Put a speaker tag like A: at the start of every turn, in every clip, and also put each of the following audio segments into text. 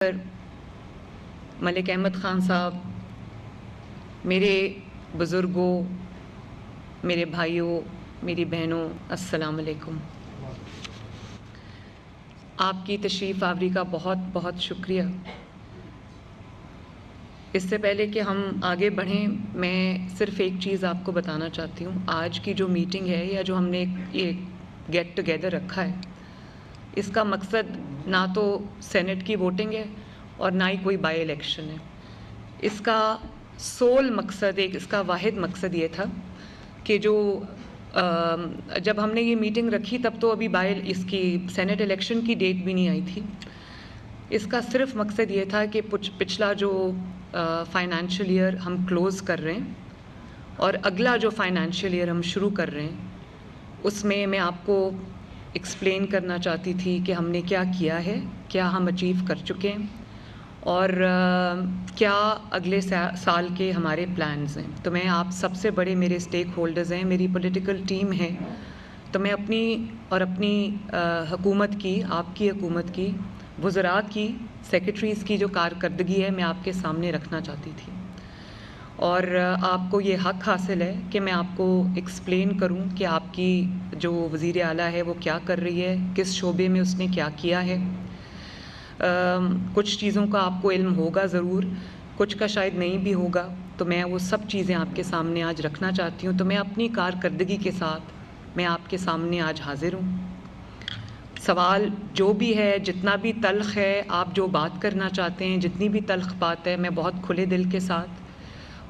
A: ملک احمد خان صاحب، میرے بزرگوں، میرے بھائیوں، میری بہنوں، السلام علیکم۔ آپ کی تشریف آوری کا بہت بہت شکریہ۔ اس سے پہلے کہ ہم آگے بڑھیں، میں صرف ایک چیز آپ کو بتانا چاہتی ہوں۔ آج کی جو میٹنگ ہے یا جو ہم نے یہ گیٹ ٹوگیدر رکھا ہے، اس کا مقصد نہ تو سینٹ کی ووٹنگ ہے اور نہ ہی کوئی بائی الیکشن ہے۔ اس کا سول مقصد، اس کا واحد مقصد یہ تھا کہ جب ہم نے یہ میٹنگ رکھی تب تو ابھی اس کی سینٹ الیکشن کی ڈیٹ بھی نہیں آئی تھی۔ اس کا صرف مقصد یہ تھا کہ پچھلا جو فائنینشیل ایئر ہم کلوز کر رہے ہیں اور اگلا جو فائنینشیل ایئر ہم شروع کر رہے ہیں، اس میں میں آپ کو ایکسپلین کرنا چاہتی تھی کہ ہم نے کیا کیا ہے، کیا ہم اچیو کر چکے ہیں اور کیا اگلے سال کے ہمارے پلانز ہیں۔ تو میں آپ سب سے بڑے میرے اسٹیک ہولڈرز ہیں، میری پولیٹیکل ٹیم ہے، تو میں اپنی حکومت کی، آپ کی حکومت کی، وزراء کی، سیکرٹریز کی جو کارکردگی ہے میں آپ کے سامنے رکھنا چاہتی تھی۔ اور آپ کو یہ حق حاصل ہے کہ میں آپ کو ایکسپلین کروں کہ آپ کی جو وزیر اعلیٰ ہے وہ کیا کر رہی ہے، کس شعبے میں اس نے کیا کیا ہے۔ کچھ چیزوں کا آپ کو علم ہوگا ضرور، کچھ کا شاید نہیں بھی ہوگا، تو میں وہ سب چیزیں آپ کے سامنے آج رکھنا چاہتی ہوں۔ تو میں اپنی کارکردگی کے ساتھ میں آپ کے سامنے آج حاضر ہوں۔ سوال جو بھی ہے، جتنا بھی تلخ ہے، آپ جو بات کرنا چاہتے ہیں، جتنی بھی تلخ بات ہے، میں بہت کھلے دل کے ساتھ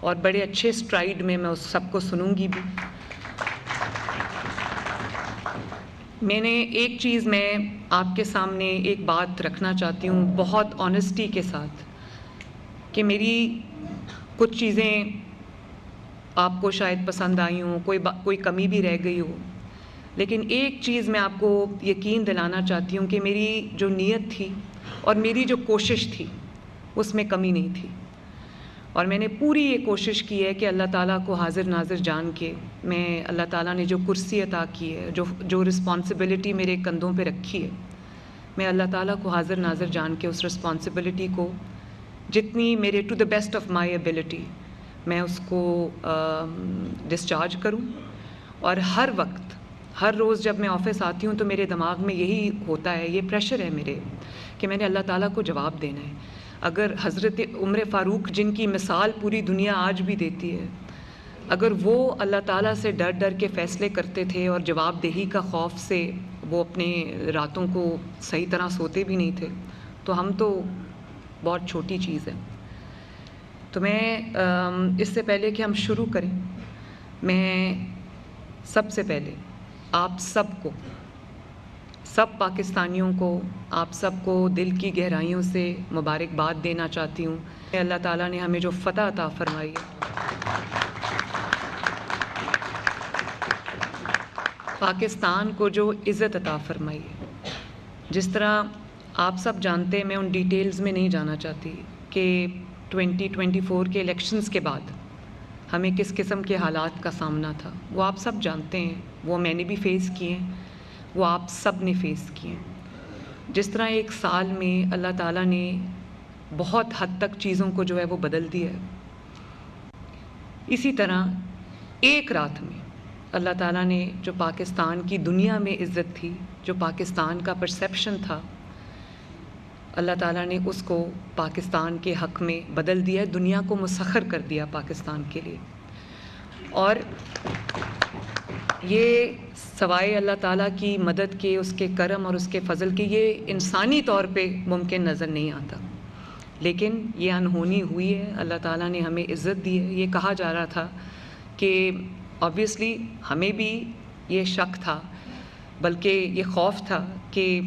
A: اور بڑے اچھے سٹرائیڈ میں اس سب کو سنوں گی بھی۔ میں نے ایک چیز میں آپ کے سامنے ایک بات رکھنا چاہتی ہوں بہت آنیسٹی کے ساتھ، کہ میری کچھ چیزیں آپ کو شاید پسند آئی ہوں، کوئی کمی بھی رہ گئی ہو، لیکن ایک چیز میں آپ کو یقین دلانا چاہتی ہوں کہ میری جو نیت تھی اور میری جو کوشش تھی اس میں کمی نہیں تھی، اور میں نے پوری یہ کوشش کی ہے کہ اللہ تعالیٰ کو حاضر ناظر جان کے، میں اللہ تعالیٰ نے جو کرسی عطا کی ہے، جو رسپانسبلٹی میرے کندھوں پہ رکھی ہے، میں اللہ تعالیٰ کو حاضر ناظر جان کے اس رسپانسبلٹی کو جتنی میرے to the best of my ability میں اس کو ڈسچارج کروں۔ اور ہر وقت، ہر روز جب میں آفس آتی ہوں تو میرے دماغ میں یہی ہوتا ہے، یہ پریشر ہے میرے، کہ میں نے اللہ تعالیٰ کو جواب دینا ہے۔ اگر حضرت عمر فاروق، جن کی مثال پوری دنیا آج بھی دیتی ہے، اگر وہ اللہ تعالیٰ سے ڈر ڈر کے فیصلے کرتے تھے اور جواب دہی کا خوف سے وہ اپنے راتوں کو صحیح طرح سوتے بھی نہیں تھے، تو ہم تو بہت چھوٹی چیز ہے۔ تو میں اس سے پہلے کہ ہم شروع کریں، میں سب سے پہلے آپ سب کو، سب پاکستانیوں کو، آپ سب کو دل کی گہرائیوں سے مبارکباد دینا چاہتی ہوں کہ اللہ تعالیٰ نے ہمیں جو فتح عطا فرمائی ہے، پاکستان کو جو عزت عطا فرمائی ہے۔ جس طرح آپ سب جانتے ہیں، میں ان ڈیٹیلز میں نہیں جانا چاہتی کہ 2024 کے الیکشنز کے بعد ہمیں کس قسم کے حالات کا سامنا تھا، وہ آپ سب جانتے ہیں، وہ میں نے بھی فیس کیے ہیں، وہ آپ سب نے فیس کیے ہیں۔ جس طرح ایک سال میں اللہ تعالیٰ نے بہت حد تک چیزوں کو جو ہے وہ بدل دیا ہے، اسی طرح ایک رات میں اللہ تعالیٰ نے جو پاکستان کی دنیا میں عزت تھی، جو پاکستان کا پرسیپشن تھا، اللہ تعالیٰ نے اس کو پاکستان کے حق میں بدل دیا، دنیا کو مسخر کر دیا پاکستان کے لیے۔ اور یہ سوائے اللہ تعالیٰ کی مدد کے، اس کے کرم اور اس کے فضل کے، یہ انسانی طور پہ ممکن نظر نہیں آتا، لیکن یہ انہونی ہوئی ہے۔ اللہ تعالیٰ نے ہمیں عزت دی ہے۔ یہ کہا جا رہا تھا کہ آبویسلی ہمیں بھی یہ شک تھا، بلکہ یہ خوف تھا کہ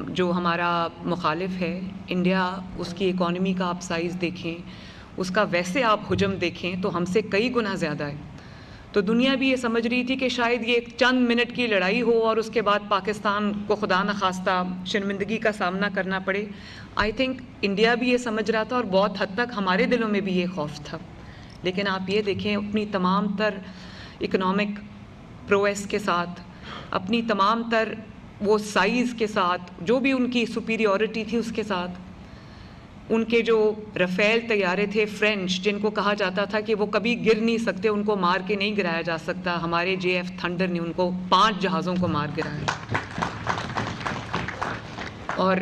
A: جو ہمارا مخالف ہے انڈیا، اس کی اکانومی کا آپ سائز دیکھیں، اس کا ویسے آپ حجم دیکھیں تو ہم سے کئی گنا زیادہ ہے۔ تو دنیا بھی یہ سمجھ رہی تھی کہ شاید یہ ایک چند منٹ کی لڑائی ہو اور اس کے بعد پاکستان کو خدا نخواستہ شرمندگی کا سامنا کرنا پڑے۔ آئی تھنک انڈیا بھی یہ سمجھ رہا تھا اور بہت حد تک ہمارے دلوں میں بھی یہ خوف تھا۔ لیکن آپ یہ دیکھیں، اپنی تمام تر اکنامک پرویس کے ساتھ، اپنی تمام تر وہ سائز کے ساتھ، جو بھی ان کی سپیریورٹی تھی اس کے ساتھ، ان کے جو رفیل طیارے تھے فرینچ، جن کو کہا جاتا تھا کہ وہ کبھی گر نہیں سکتے، ان کو مار کے نہیں گرایا جا سکتا، ہمارے JF تھنڈر نے ان کو 5 جہازوں کو مار گرایا۔ اور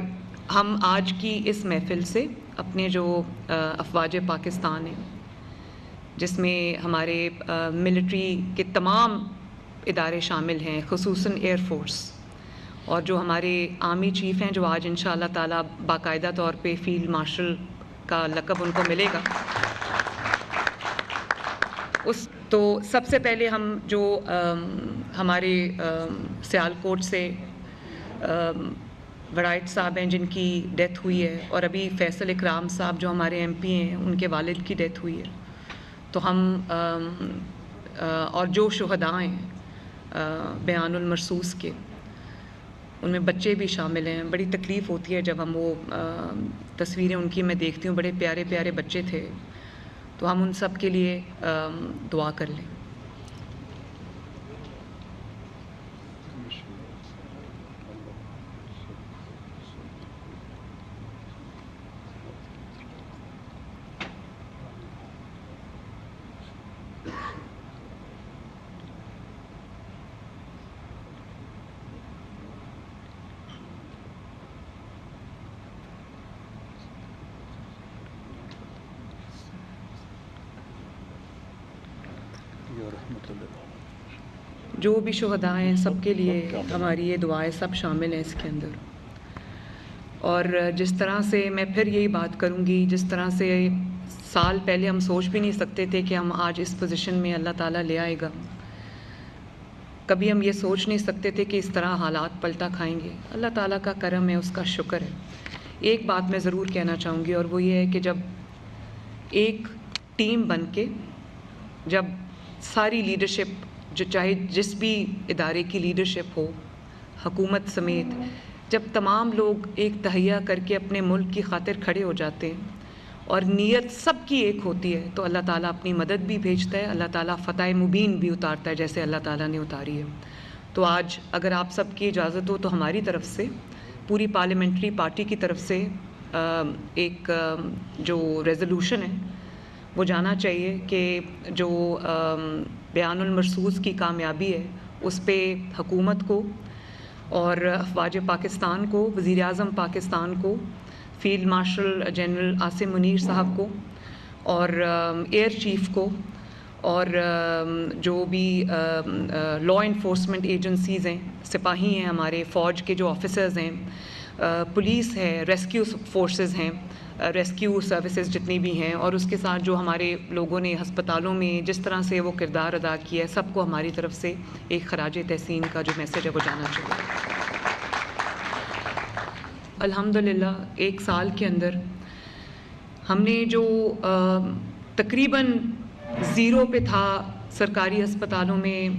A: ہم آج کی اس محفل سے اپنے جو افواج پاکستان ہیں، جس میں ہمارے ملٹری کے تمام ادارے شامل ہیں، خصوصاً ایئر فورس، اور جو ہمارے آرمی چیف ہیں جو آج انشاءاللہ تعالیٰ باقاعدہ طور پہ فیلڈ مارشل کا لقب ان کو ملے گا، تو سب سے پہلے ہم جو ہمارے سیالکوٹ سے وڑائٹ صاحب ہیں جن کی ڈیتھ ہوئی ہے، اور ابھی فیصل اکرام صاحب جو ہمارے MP ہیں ان کے والد کی ڈیتھ ہوئی ہے، تو ہم اور جو شہداء ہیں بیان المرصوص کے، ان میں بچے بھی شامل ہیں۔ بڑی تکلیف ہوتی ہے جب ہم وہ تصویریں ان کی میں دیکھتی ہوں، بڑے پیارے پیارے بچے تھے، تو ہم ان سب کے لیے دعا کر لیں۔ جو بھی شہداء ہیں سب کے لیے ہماری یہ دعائیں سب شامل ہیں اس کے اندر۔ اور جس طرح سے میں پھر یہی بات کروں گی، جس طرح سے سال پہلے ہم سوچ بھی نہیں سکتے تھے کہ ہم آج اس پوزیشن میں اللہ تعالیٰ لے آئے گا، کبھی ہم یہ سوچ نہیں سکتے تھے کہ اس طرح حالات پلٹا کھائیں گے۔ اللہ تعالیٰ کا کرم ہے، اس کا شکر ہے۔ ایک بات میں ضرور کہنا چاہوں گی، اور وہ یہ ہے کہ جب ایک ٹیم بن کے، جب ساری لیڈرشپ، جو چاہے جس بھی ادارے کی لیڈرشپ ہو، حکومت سمیت، جب تمام لوگ ایک تہیہ کر کے اپنے ملک کی خاطر کھڑے ہو جاتے ہیں اور نیت سب کی ایک ہوتی ہے، تو اللہ تعالیٰ اپنی مدد بھی بھیجتا ہے، اللہ تعالیٰ فتح مبین بھی اتارتا ہے جیسے اللہ تعالیٰ نے اتاری ہے۔ تو آج اگر آپ سب کی اجازت ہو تو ہماری طرف سے، پوری پارلیمنٹری پارٹی کی طرف سے ایک جو ریزولوشن ہے وہ جانا چاہیے کہ جو بیان المرصوص کی کامیابی ہے اس پہ حکومت کو اور افواج پاکستان کو، وزیر اعظم پاکستان کو، field marshal general Asim Munir صاحب کو، اور ایئر چیف کو، اور جو بھی لا انفورسمنٹ ایجنسیز ہیں، سپاہی ہیں ہمارے، فوج کے جو آفیسرز ہیں، پولیس ہے، ریسکیو فورسز ہیں، ریسکیو سروسز جتنی بھی ہیں، اور اس کے ساتھ جو ہمارے لوگوں نے ہسپتالوں میں جس طرح سے وہ کردار ادا کیا ہے، سب کو ہماری طرف سے ایک خراج تحسین کا جو میسج ہے وہ جانا چاہیے۔ الحمدللہ ایک سال کے اندر ہم نے جو تقریباً زیرو پہ تھا سرکاری ہسپتالوں میں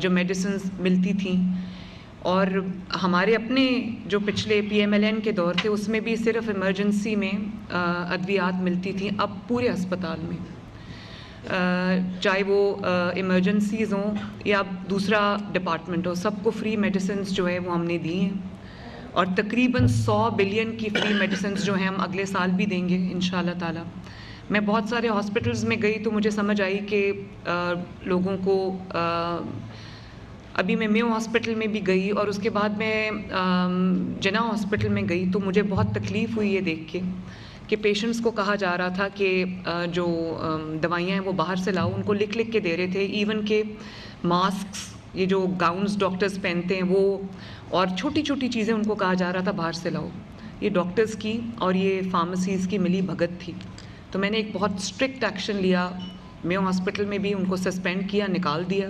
A: جو میڈیسنز ملتی تھیں، اور ہمارے اپنے جو پچھلے PMLN کے دور تھے اس میں بھی صرف ایمرجنسی میں ادویات ملتی تھیں، اب پورے ہسپتال میں، چاہے وہ ایمرجنسیز ہوں یا دوسرا ڈپارٹمنٹ ہو، سب کو فری میڈیسنز جو ہے وہ ہم نے دی ہیں، اور تقریباً 100 بلین کی فری میڈیسنز جو ہیں ہم اگلے سال بھی دیں گے انشاءاللہ تعالی۔ میں بہت سارے ہاسپٹلز میں گئی تو مجھے سمجھ آئی کہ لوگوں کو، ابھی میں میو ہاسپٹل میں بھی گئی اور اس کے بعد میں جنا ہاسپٹل میں گئی، تو مجھے بہت تکلیف ہوئی یہ دیکھ کے کہ پیشنٹس کو کہا جا رہا تھا کہ جو دوائیاں ہیں وہ باہر سے لاؤ، ان کو لکھ لکھ کے دے رہے تھے، ایون کہ ماسکس، یہ جو گاؤنز ڈاکٹرز پہنتے ہیں وہ، اور چھوٹی چھوٹی چیزیں ان کو کہا جا رہا تھا باہر سے لاؤ۔ یہ ڈاکٹرز کی اور یہ فارمیسیز کی ملی بھگت تھی۔ تو میں نے ایک بہت اسٹرکٹ ایکشن لیا، میو ہاسپٹل میں بھی ان کو سسپینڈ کیا، نکال دیا،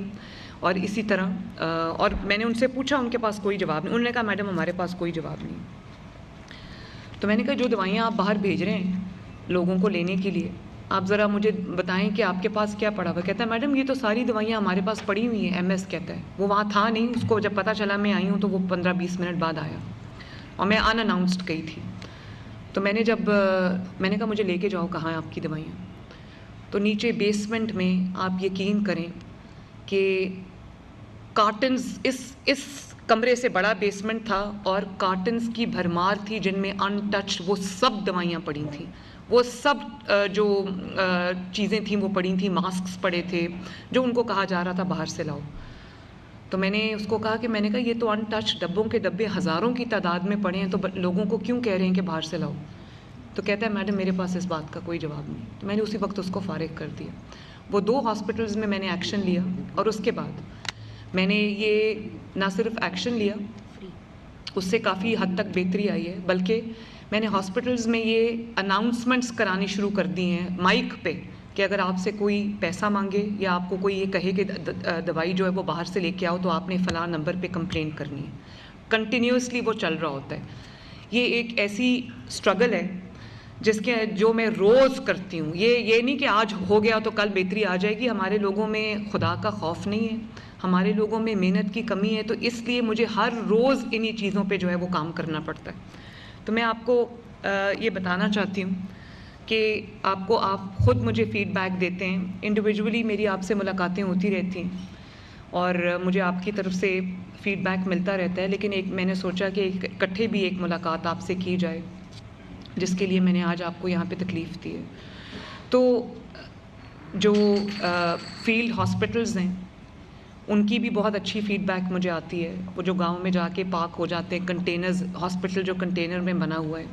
A: اور اسی طرح اور میں نے ان سے پوچھا، ان کے پاس کوئی جواب نہیں، انہوں نے کہا میڈم ہمارے پاس کوئی جواب نہیں۔ تو میں نے کہا جو دوائیاں آپ باہر بھیج رہے ہیں لوگوں کو لینے کے لیے، آپ ذرا مجھے بتائیں کہ آپ کے پاس کیا پڑا ہوا۔ کہتا ہے میڈم یہ تو ساری دوائیاں ہمارے پاس پڑی ہوئی ہیں، MS کہتا ہے، وہ وہاں تھا نہیں، اس کو جب پتہ چلا میں آئی ہوں تو وہ 15-20 منٹ بعد آیا، اور میں ان اناؤنسڈ گئی تھی۔ تو میں نے کہا مجھے لے کے جاؤ، کہاں ہیں آپ کی دوائیاں؟ تو نیچے بیسمنٹ میں آپ یقین کریں کہ کارٹنز اس کمرے سے بڑا بیسمنٹ تھا اور کارٹنز کی بھرمار تھی جن میں ان ٹچ وہ سب دوائیاں پڑی تھیں، وہ سب جو چیزیں تھیں وہ پڑی تھیں، ماسکس پڑے تھے جو ان کو کہا جا رہا تھا باہر سے لاؤ. تو میں نے اس کو کہا کہ میں نے کہا یہ تو ان ٹچ ڈبوں کے ڈبے ہزاروں کی تعداد میں پڑے ہیں، تو لوگوں کو کیوں کہہ رہے ہیں کہ باہر سے لاؤ؟ تو کہتا ہے میڈم میرے پاس اس بات کا کوئی جواب نہیں. تو میں نے اسی وقت اس کو فارغ کر دیا. وہ 2 ہاسپٹلز میں نے ایکشن لیا اور اس کے بعد میں نے یہ نہ صرف ایکشن لیا، اس سے کافی حد تک بہتری آئی ہے، بلکہ میں نے ہاسپٹلز میں یہ اناؤنسمنٹس کرانی شروع کر دی ہیں مائک پہ کہ اگر آپ سے کوئی پیسہ مانگے یا آپ کو کوئی یہ کہے کہ دوائی جو ہے وہ باہر سے لے کے آؤ تو آپ نے فلاں نمبر پہ کمپلین کرنی ہے. کنٹینیوسلی وہ چل رہا ہوتا ہے. یہ ایک ایسی سٹرگل ہے جو میں روز کرتی ہوں. یہ نہیں کہ آج ہو گیا تو کل بہتری آ جائے گی. ہمارے لوگوں میں خدا کا خوف نہیں ہے، ہمارے لوگوں میں محنت کی کمی ہے، تو اس لیے مجھے ہر روز انہی چیزوں پہ جو ہے وہ کام کرنا پڑتا ہے. تو میں آپ کو یہ بتانا چاہتی ہوں کہ آپ خود مجھے فیڈ بیک دیتے ہیں، انڈیویجولی میری آپ سے ملاقاتیں ہوتی رہتی ہیں اور مجھے آپ کی طرف سے فیڈ بیک ملتا رہتا ہے، لیکن میں نے سوچا کہ اکٹھے بھی ایک ملاقات آپ سے کی جائے، جس کے لیے میں نے آج آپ کو یہاں پہ تکلیف دی ہے. تو جو فیلڈ ہاسپٹلز ہیں ان کی بھی بہت اچھی فیڈ بیک مجھے آتی ہے. وہ جو گاؤں میں جا کے پاک ہو جاتے ہیں کنٹینرز، ہاسپٹل جو کنٹینر میں بنا ہوا ہے،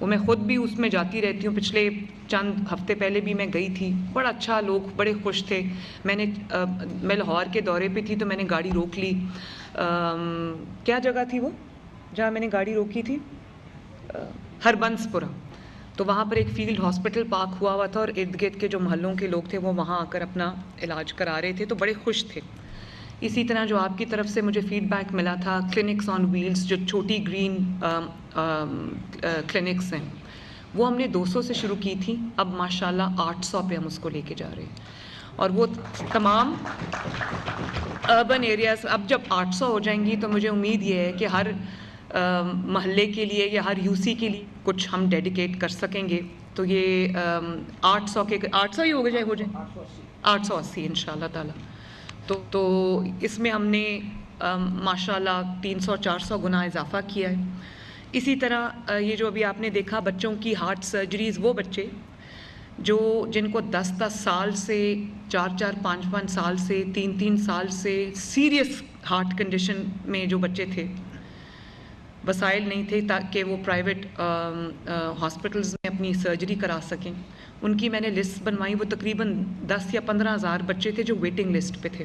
A: وہ میں خود بھی اس میں جاتی رہتی ہوں. پچھلے چند ہفتے پہلے بھی میں گئی تھی، بڑا اچھا، لوگ بڑے خوش تھے. میں لاہور کے دورے پہ تھی تو میں نے گاڑی روک لی. کیا جگہ تھی وہ جہاں میں نے گاڑی روکی تھی؟ ہربنس پورہ. تو وہاں پر ایک فیلڈ ہاسپٹل پاک ہوا تھا اور ارد گرد کے جو محلوں کے لوگ تھے وہ وہاں آ کر اپنا علاج کرا رہے تھے، تو بڑے خوش تھے. اسی طرح جو آپ کی طرف سے مجھے فیڈ بیک ملا تھا کلینکس آن ویلز، جو چھوٹی گرین کلینکس ہیں، وہ ہم نے 200 سے شروع کی تھی. اب ماشاءاللہ 800 پہ ہم اس کو لے کے جا رہے ہیں. اور وہ تمام اربن ایریاز اب جب 800 ہو جائیں گی تو مجھے امید یہ ہے کہ ہر محلے کے لیے یا ہر یوسی کے لیے کچھ ہم ڈیڈیکیٹ کر سکیں گے. تو یہ 800 ہی ہو جائے 880 انشاءاللہ تعالی. تو اس میں ہم نے ماشاءاللہ 300-400 گنا اضافہ کیا ہے. اسی طرح یہ جو ابھی آپ نے دیکھا بچوں کی ہارٹ سرجریز، وہ بچے جن کو 10 سال سے 4-5 سال سے 3 سال سے سیریس ہارٹ کنڈیشن میں جو بچے تھے، وسائل نہیں تھے تاکہ وہ پرائیویٹ ہاسپٹلز میں اپنی سرجری کرا سکیں، ان کی میں نے لسٹ بنوائی. وہ تقریباً 10 یا 15 ہزار بچے تھے جو ویٹنگ لسٹ پہ تھے.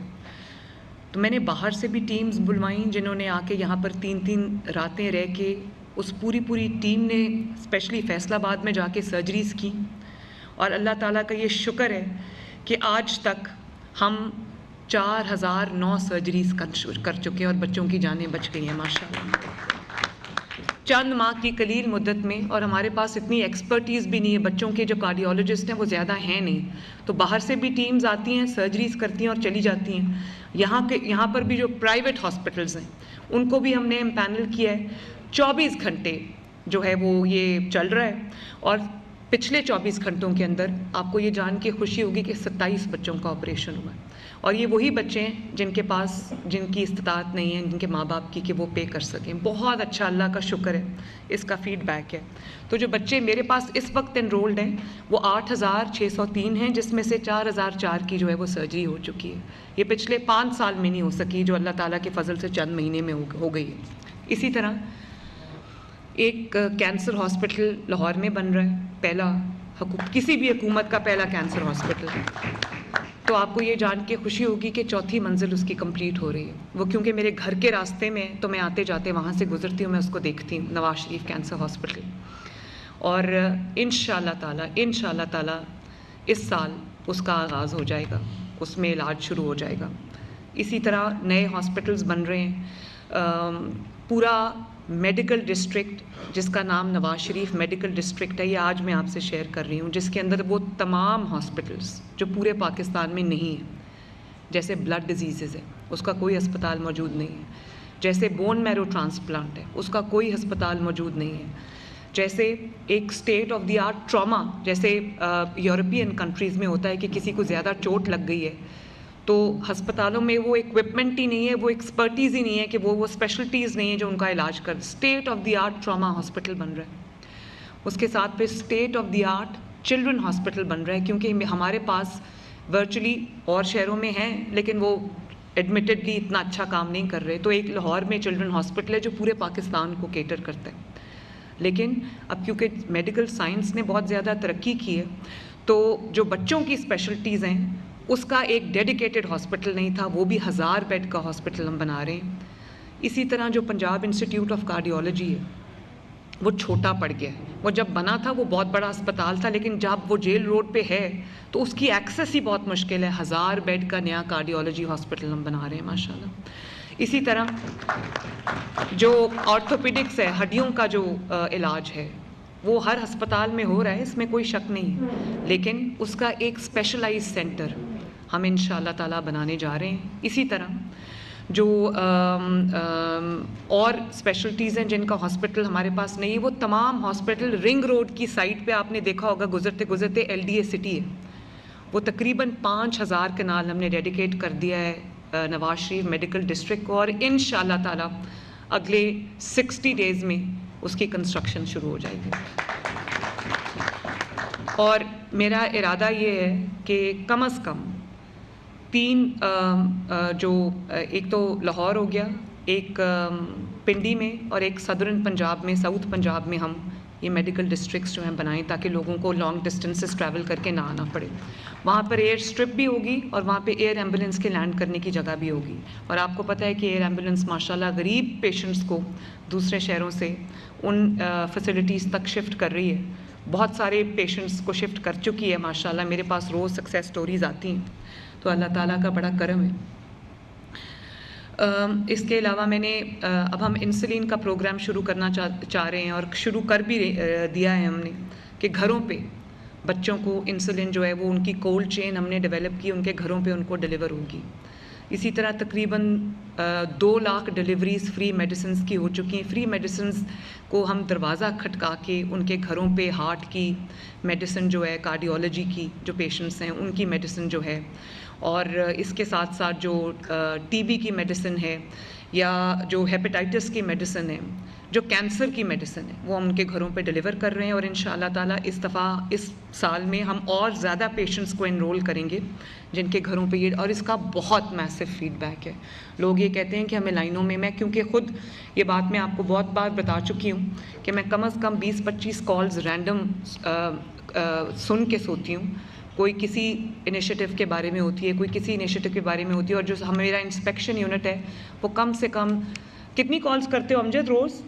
A: تو میں نے باہر سے بھی ٹیمز بلوائیں جنہوں نے آ کے یہاں پر 3 راتیں رہ کے، اس پوری ٹیم نے اسپیشلی فیصل آباد میں جا کے سرجریز کی. اور اللہ تعالیٰ کا یہ شکر ہے کہ آج تک ہم 4009 سرجریز کر چکے ہیں اور بچوں کی جانیں بچ گئی ہیں ماشاءاللہ. چند ماہ کی قلیل مدت میں، اور ہمارے پاس اتنی ایکسپرٹیز بھی نہیں ہے، بچوں کے جو کارڈیولوجسٹ ہیں وہ زیادہ ہیں نہیں، تو باہر سے بھی ٹیمز آتی ہیں، سرجریز کرتی ہیں اور چلی جاتی ہیں. یہاں پر بھی جو پرائیویٹ ہاسپٹلز ہیں ان کو بھی ہم نے امپینل کیا ہے. 24 گھنٹے جو ہے وہ یہ چل رہا ہے، اور پچھلے 24 گھنٹوں کے اندر آپ کو یہ جان کے خوشی ہوگی کہ 27 بچوں کا آپریشن ہوا ہے. اور یہ وہی بچے ہیں جن کی استطاعت نہیں ہے، جن کے ماں باپ کی، کہ وہ پے کر سکیں. بہت اچھا، اللہ کا شکر ہے، اس کا فیڈ بیک ہے. تو جو بچے میرے پاس اس وقت انرولڈ ہیں وہ 8603 ہیں، جس میں سے 4004 کی جو ہے وہ سرجری ہو چکی ہے. یہ پچھلے 5 سال میں نہیں ہو سکی، جو اللہ تعالیٰ کے فضل سے چند مہینے میں ہو گئی ہے. اسی طرح ایک کینسر ہاسپٹل لاہور میں بن رہا ہے، پہلا کسی بھی حکومت کا پہلا کینسر ہاسپٹل. تو آپ کو یہ جان کے خوشی ہوگی کہ 4تھی منزل اس کی کمپلیٹ ہو رہی ہے. وہ کیونکہ میرے گھر کے راستے میں، تو میں آتے جاتے وہاں سے گزرتی ہوں، میں اس کو دیکھتی ہوں، نواز شریف کینسر ہاسپٹل. اور انشاءاللہ تعالی اس سال اس کا آغاز ہو جائے گا، اس میں علاج شروع ہو جائے گا. اسی طرح نئے ہاسپٹلز بن رہے ہیں. پورا میڈیکل ڈسٹرکٹ جس کا نام نواز شریف میڈیکل ڈسٹرکٹ ہے، یہ آج میں آپ سے شیئر کر رہی ہوں، جس کے اندر وہ تمام ہاسپٹلز جو پورے پاکستان میں نہیں ہیں. جیسے بلڈ ڈیزیزز ہے، اس کا کوئی ہسپتال موجود نہیں ہے. جیسے بون میرو ٹرانسپلانٹ ہے، اس کا کوئی ہسپتال موجود نہیں ہے. جیسے ایک state of the art trauma, جیسے یورپین کنٹریز میں ہوتا ہے کہ کسی کو زیادہ چوٹ لگ گئی ہے تو ہسپتالوں میں وہ اکوپمنٹ ہی نہیں ہے, وہ ایکسپرٹیز ہی نہیں ہے کہ وہ اسپیشلٹیز نہیں ہیں جو ان کا علاج کر. State of the art trauma hospital بن رہا ہے, اس کے ساتھ پہ state of the art children hospital بن رہا ہے, کیونکہ ہمارے پاس ورچولی اور شہروں میں ہیں لیکن وہ ایڈمیٹڈلی اتنا اچھا کام نہیں کر رہے. تو ایک لاہور میں چلڈرن ہاسپٹل ہے جو پورے پاکستان کو کیٹر کرتا ہے, لیکن اب کیونکہ میڈیکل سائنس نے بہت زیادہ ترقی کی ہے تو جو بچوں کی اسپیشلٹیز ہیں اس کا ایک ڈیڈیکیٹڈ ہاسپٹل نہیں تھا, وہ بھی 1000 بیڈ کا ہاسپٹل ہم بنا رہے ہیں. اسی طرح جو پنجاب انسٹیٹیوٹ آف کارڈیولوجی ہے وہ چھوٹا پڑ گیا ہے. وہ جب بنا تھا وہ بہت بڑا اسپتال تھا, لیکن جب وہ جیل روڈ پہ ہے تو اس کی ایکسیس ہی بہت مشکل ہے. 1000 بیڈ کا نیا کارڈیولوجی ہاسپٹل ہم بنا رہے ہیں ماشاءاللہ. اسی طرح جو آرتھوپیڈکس ہے, ہڈیوں کا جو علاج ہے, وہ ہر ہسپتال میں ہو رہا ہے, اس میں کوئی شک نہیں, لیکن اس کا ایک اسپیشلائز سینٹر ہم انشاءاللہ تعالیٰ بنانے جا رہے ہیں. اسی طرح جو اور اسپیشلٹیز ہیں جن کا ہاسپٹل ہمارے پاس نہیں ہے, وہ تمام ہاسپٹل رنگ روڈ کی سائٹ پہ آپ نے دیکھا ہوگا گزرتے گزرتے LDA سٹی ہے, وہ تقریباً 5000 کنال ہم نے ڈیڈیکیٹ کر دیا ہے نواز شریف میڈیکل ڈسٹرکٹ کو, اور انشاءاللہ تعالیٰ اگلے 60 ڈیز میں اس کی کنسٹرکشن شروع ہو جائے گی. اور میرا ارادہ یہ ہے کہ کم از کم 3 جو ایک تو لاہور ہو گیا, ایک پنڈی میں اور ایک صدرن پنجاب میں, ساؤتھ پنجاب میں ہم یہ میڈیکل ڈسٹرکٹس جو ہیں بنائیں تاکہ لوگوں کو لانگ ڈسٹینسز ٹریول کر کے نہ آنا پڑے. وہاں پر ایئر اسٹرپ بھی ہوگی اور وہاں پہ ایئر ایمبولینس کے لینڈ کرنے کی جگہ بھی ہوگی. اور آپ کو پتہ ہے کہ ایئر ایمبولینس ماشاءاللہ غریب پیشنٹس کو دوسرے شہروں سے ان فیسلٹیز تک شفٹ کر رہی ہے. بہت سارے پیشنٹس کو شفٹ کر چکی ہے ماشاءاللہ, میرے پاس روز سکسیس سٹوریز آتی ہیں, تو اللہ تعالیٰ کا بڑا کرم ہے. اس کے علاوہ میں نے اب ہم انسولین کا پروگرام شروع کرنا چاہ رہے ہیں, اور شروع کر بھی دیا ہے ہم نے, کہ گھروں پہ بچوں کو انسولین جو ہے وہ ان کی کولڈ چین ہم نے ڈیولپ کی, ان کے گھروں پہ ان کو ڈیلیور ہوگی. اسی طرح تقریباً 2 لاکھ ڈیلیوریز فری میڈیسنز کی ہو چکی ہیں. فری میڈیسنز کو ہم دروازہ کھٹکا کے ان کے گھروں پہ ہارٹ کی میڈیسن جو ہے, کارڈیولوجی کی جو پیشنٹس ہیں ان کی میڈیسن جو ہے, اور اس کے ساتھ ساتھ جو TB کی میڈیسن ہے, یا جو ہیپیٹائٹس کی میڈیسن ہے, جو کینسر کی میڈیسن ہے, وہ ہم ان کے گھروں پہ ڈیلیور کر رہے ہیں. اور انشاءاللہ تعالیٰ اس دفعہ اس سال میں ہم اور زیادہ پیشنٹس کو انرول کریں گے جن کے گھروں پہ یہ, اور اس کا بہت میسو فیڈ بیک ہے. لوگ یہ کہتے ہیں کہ ہمیں لائنوں میں کیونکہ خود یہ بات میں آپ کو بہت بار بتا چکی ہوں کہ میں کم از کم 20-25 کالز رینڈم سن کے سوتی ہوں. کوئی کسی انیشیٹو کے بارے میں ہوتی ہے, کوئی کسی انیشیٹو کے بارے میں ہوتی ہے, اور جو میرا انسپیکشن یونٹ ہے وہ کم سے کم کتنی کالز کرتے ہو امجد روز؟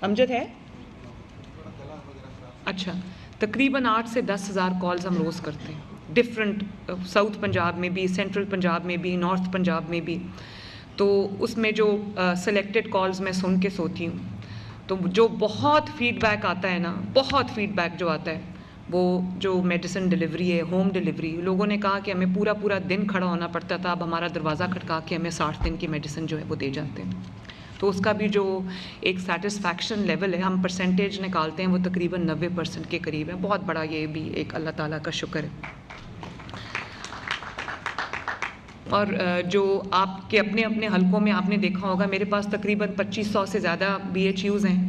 A: امجد ہے اچھا, تقریباً 8 سے 10 ہزار کالز ہم روز کرتے ہیں, ڈفرینٹ ساؤتھ پنجاب میں بھی, سینٹرل پنجاب میں بھی, نارتھ پنجاب میں بھی. تو اس میں جو سلیکٹڈ کالز میں سن کے سوتی ہوں, تو جو بہت فیڈ بیک آتا ہے نا, بہت فیڈ بیک جو آتا ہے, وہ جو میڈیسن ڈیلیوری ہے, ہوم ڈیلیوری. لوگوں نے کہا کہ ہمیں پورا دن کھڑا ہونا پڑتا تھا, اب ہمارا دروازہ کھٹکا کے ہمیں 60 دن کی میڈیسن جو ہے وہ دے جاتے ہیں. تو اس کا بھی جو ایک سیٹسفیکشن لیول ہے, ہم پرسنٹیج نکالتے ہیں, وہ تقریباً 90% کے قریب ہے. بہت بڑا یہ بھی ایک اللہ تعالیٰ کا شکر ہے. اور جو آپ کے اپنے اپنے حلقوں میں آپ نے دیکھا ہوگا, میرے پاس تقریباً 2500 سے زیادہ BHUs ہیں.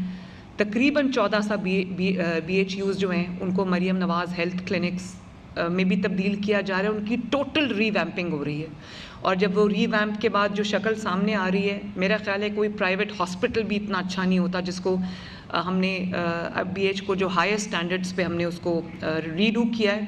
A: تقریباً 1400 BHUs جو ہیں ان کو مریم نواز ہیلتھ کلینکس میں بھی تبدیل کیا جا رہا ہے. ان کی ٹوٹل ری ویمپنگ ہو رہی ہے, اور جب وہ ری ویمپ کے بعد جو شکل سامنے آ رہی ہے, میرا خیال ہے کوئی پرائیویٹ ہاسپٹل بھی اتنا اچھا نہیں ہوتا جس کو ہم نے BH کو جو ہائر سٹینڈرڈز پہ ہم نے اس کو ریڈو کیا ہے.